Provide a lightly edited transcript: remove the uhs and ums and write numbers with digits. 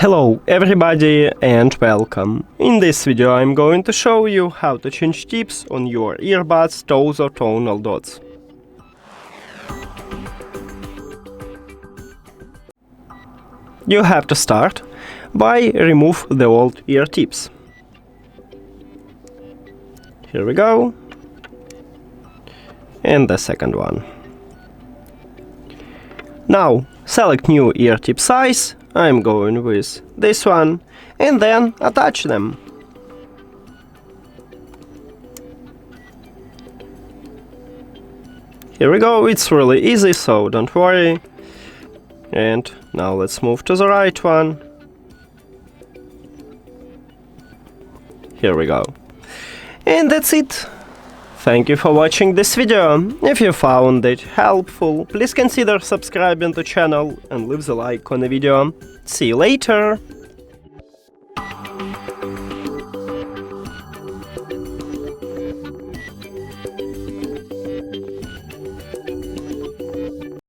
Hello everybody and welcome. In this video I'm going to show you how to change tips on your earbuds TOZO Tonal Dots. You have to start by remove the old ear tips. Here we go. And the second one. Now select new ear tip size. I'm going with this one, and then attach them. Here we go, it's really easy, so don't worry. And now let's move to the right one. Here we go. And that's it. Thank you for watching this video. If you found it helpful, please consider subscribing to the channel and leave the like on the video. See you later!